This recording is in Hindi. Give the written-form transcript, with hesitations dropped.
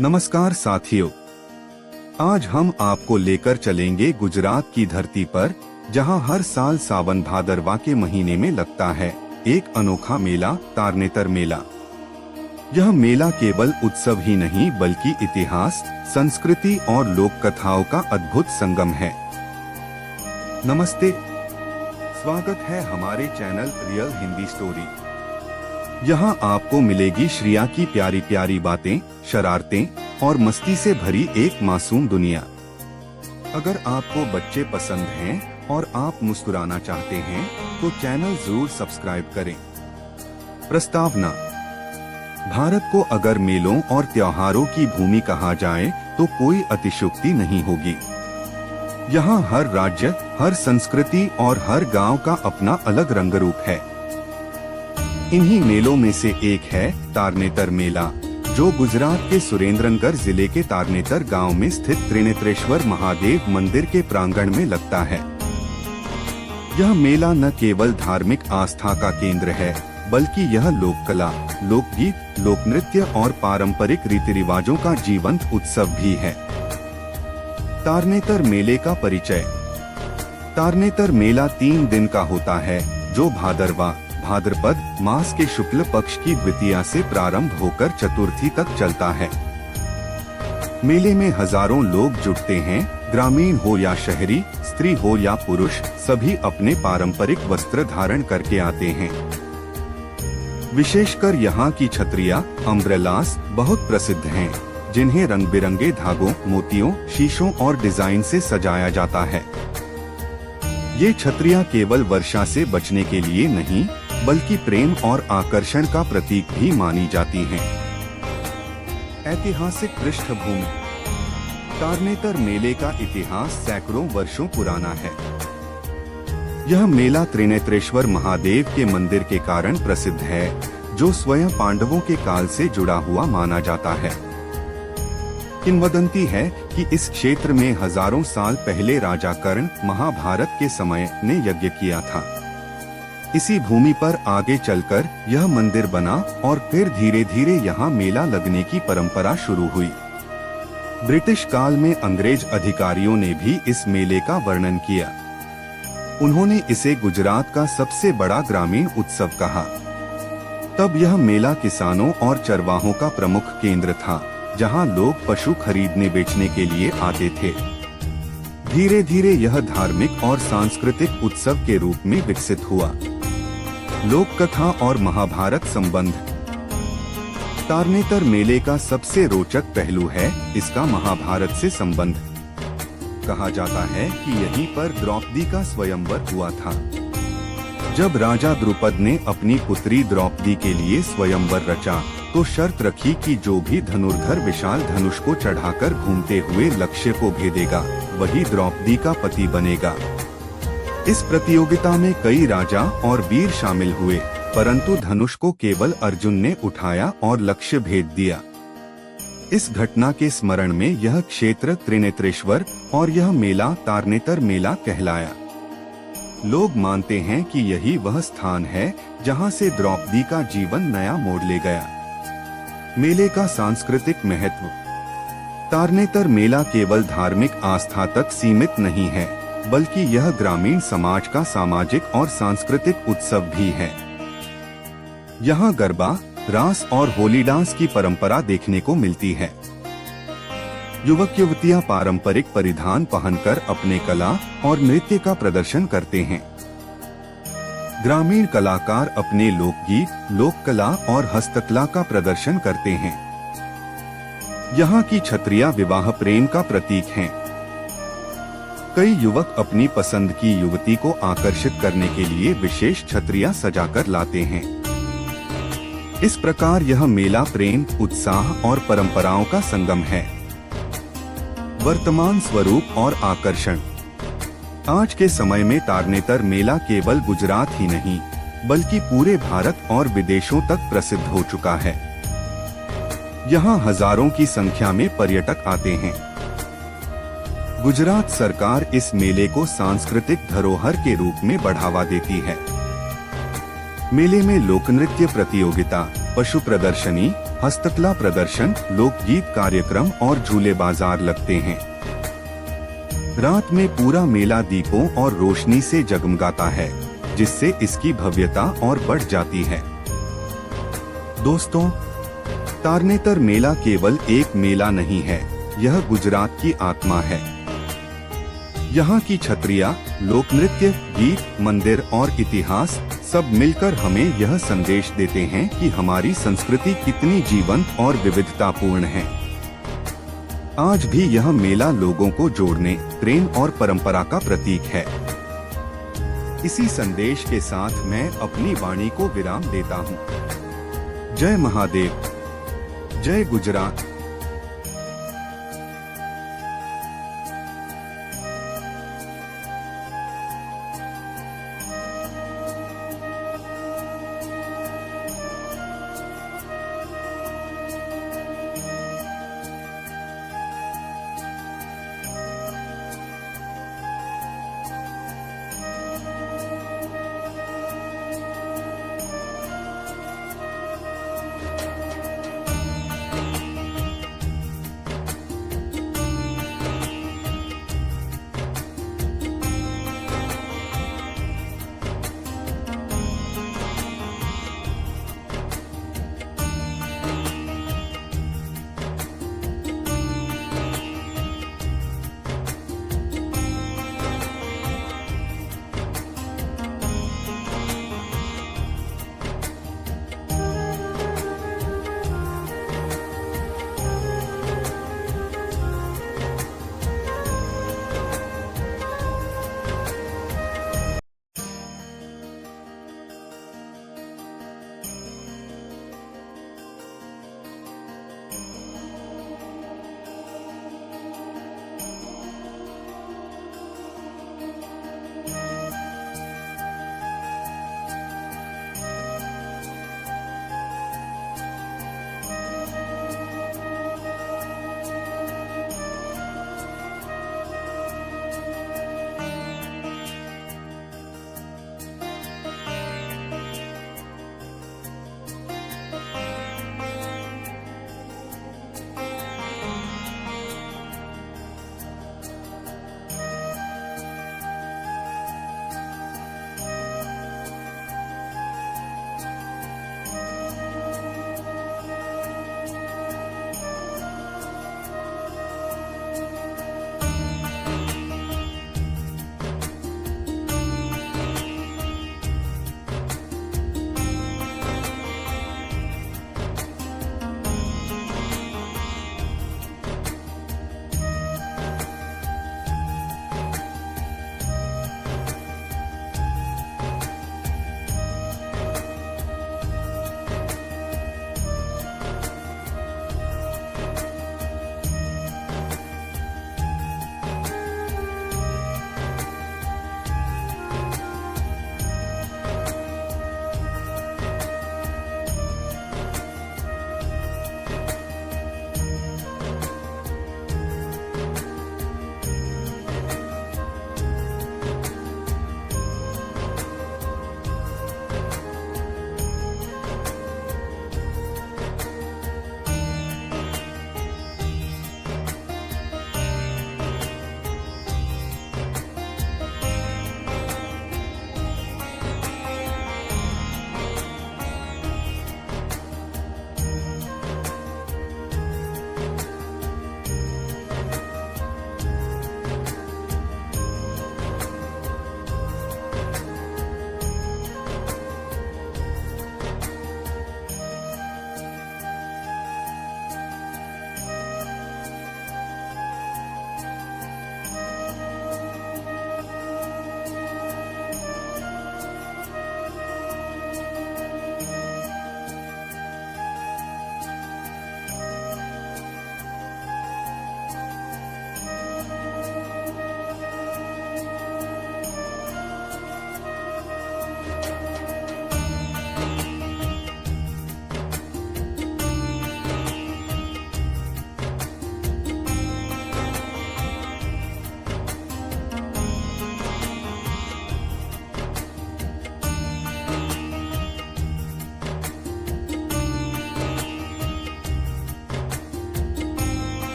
नमस्कार साथियों, आज हम आपको लेकर चलेंगे गुजरात की धरती पर, जहां हर साल सावन भादरवा के महीने में लगता है एक अनोखा मेला, तारनेतर मेला। यह मेला केवल उत्सव ही नहीं बल्कि इतिहास, संस्कृति और लोक कथाओं का अद्भुत संगम है। नमस्ते, स्वागत है हमारे चैनल रियल हिंदी स्टोरी। यहाँ आपको मिलेगी श्रिया की प्यारी प्यारी बातें, शरारतें और मस्ती से भरी एक मासूम दुनिया। अगर आपको बच्चे पसंद हैं और आप मुस्कुराना चाहते हैं तो चैनल जरूर सब्सक्राइब करें। प्रस्तावना: भारत को अगर मेलों और त्योहारों की भूमि कहा जाए तो कोई अतिशयोक्ति नहीं होगी। यहाँ हर राज्य, हर संस्कृति और हर गांव का अपना अलग रंग रूप है। इन्हीं मेलों में से एक है तारनेतर मेला, जो गुजरात के सुरेंद्रनगर जिले के तारनेतर गांव में स्थित त्रिनेत्रेश्वर महादेव मंदिर के प्रांगण में लगता है। यह मेला न केवल धार्मिक आस्था का केंद्र है, बल्कि यह लोक कला, लोकगीत, लोक नृत्य और पारंपरिक रीति रिवाजों का जीवंत उत्सव भी है। तारनेतर मेले का परिचय: तारनेतर मेला 3 दिन का होता है, जो भाद्रपद मास के शुक्ल पक्ष की द्वितीया से प्रारंभ होकर चतुर्थी तक चलता है। मेले में हजारों लोग जुटते हैं, ग्रामीण हो या शहरी, स्त्री हो या पुरुष, सभी अपने पारंपरिक वस्त्र धारण करके आते हैं। विशेषकर यहाँ की छतरियाँ, अम्ब्रेलास बहुत प्रसिद्ध हैं, जिन्हें रंग बिरंगे धागों, मोतियों, शीशों और डिजाइन से सजाया जाता है। ये छतरियाँ केवल वर्षा से बचने के लिए नहीं, बल्कि प्रेम और आकर्षण का प्रतीक भी मानी जाती हैं। ऐतिहासिक पृष्ठभूमि: तारनेतर मेले का इतिहास सैकड़ों वर्षों पुराना है। यह मेला त्रिनेत्रेश्वर महादेव के मंदिर के कारण प्रसिद्ध है, जो स्वयं पांडवों के काल से जुड़ा हुआ माना जाता है। किंवदंती है कि इस क्षेत्र में हजारों साल पहले राजा कर्ण महाभारत के समय ने यज्ञ किया था। इसी भूमि पर आगे चलकर यह मंदिर बना और फिर धीरे धीरे यहाँ मेला लगने की परंपरा शुरू हुई। ब्रिटिश काल में अंग्रेज अधिकारियों ने भी इस मेले का वर्णन किया। उन्होंने इसे गुजरात का सबसे बड़ा ग्रामीण उत्सव कहा। तब यह मेला किसानों और चरवाहों का प्रमुख केंद्र था, जहाँ लोग पशु खरीदने बेचने के लिए आते थे। धीरे धीरे यह धार्मिक और सांस्कृतिक उत्सव के रूप में विकसित हुआ। लोक कथा और महाभारत संबंध: तारनेतर मेले का सबसे रोचक पहलू है इसका महाभारत से संबंध। कहा जाता है कि यहीं पर द्रौपदी का स्वयंवर हुआ था। जब राजा द्रुपद ने अपनी पुत्री द्रौपदी के लिए स्वयंवर रचा, तो शर्त रखी कि जो भी धनुर्धर विशाल धनुष को चढ़ाकर घूमते हुए लक्ष्य को भेदेगा, वही द्रौपदी का पति बनेगा। इस प्रतियोगिता में कई राजा और वीर शामिल हुए, परंतु धनुष को केवल अर्जुन ने उठाया और लक्ष्य भेद दिया। इस घटना के स्मरण में यह क्षेत्र त्रिनेत्रेश्वर और यह मेला तारनेतर मेला कहलाया। लोग मानते हैं कि यही वह स्थान है जहां से द्रौपदी का जीवन नया मोड़ ले गया। मेले का सांस्कृतिक महत्व: तारनेतर मेला केवल धार्मिक आस्था तक सीमित नहीं है, बल्कि यह ग्रामीण समाज का सामाजिक और सांस्कृतिक उत्सव भी है। यहाँ गरबा, रास और होली डांस की परंपरा देखने को मिलती है। युवक युवतियाँ पारंपरिक परिधान पहनकर अपने कला और नृत्य का प्रदर्शन करते हैं। ग्रामीण कलाकार अपने लोकगीत, लोक कला और हस्तकला का प्रदर्शन करते हैं। यहाँ की छतरियाँ विवाह प्रेम का प्रतीक हैं। कई युवक अपनी पसंद की युवती को आकर्षित करने के लिए विशेष छतरियाँ सजाकर लाते हैं। इस प्रकार यह मेला प्रेम, उत्साह और परंपराओं का संगम है। वर्तमान स्वरूप और आकर्षण: आज के समय में तारनेतर मेला केवल गुजरात ही नहीं, बल्कि पूरे भारत और विदेशों तक प्रसिद्ध हो चुका है। यहाँ हजारों की संख्या में पर्यटक आते हैं। गुजरात सरकार इस मेले को सांस्कृतिक धरोहर के रूप में बढ़ावा देती है। मेले में लोक नृत्य प्रतियोगिता, पशु प्रदर्शनी, हस्तकला प्रदर्शन, लोकगीत कार्यक्रम और झूले बाजार लगते हैं। रात में पूरा मेला दीपों और रोशनी से जगमगाता है, जिससे इसकी भव्यता और बढ़ जाती है। दोस्तों, तारनेतर मेला केवल एक मेला नहीं है, यह गुजरात की आत्मा है। यहाँ की छतरियाँ, लोक नृत्य, गीत, मंदिर और इतिहास सब मिलकर हमें यह संदेश देते हैं कि हमारी संस्कृति कितनी जीवंत और विविधतापूर्ण है। आज भी यह मेला लोगों को जोड़ने, प्रेम और परंपरा का प्रतीक है। इसी संदेश के साथ मैं अपनी वाणी को विराम देता हूँ। जय महादेव, जय गुजरात।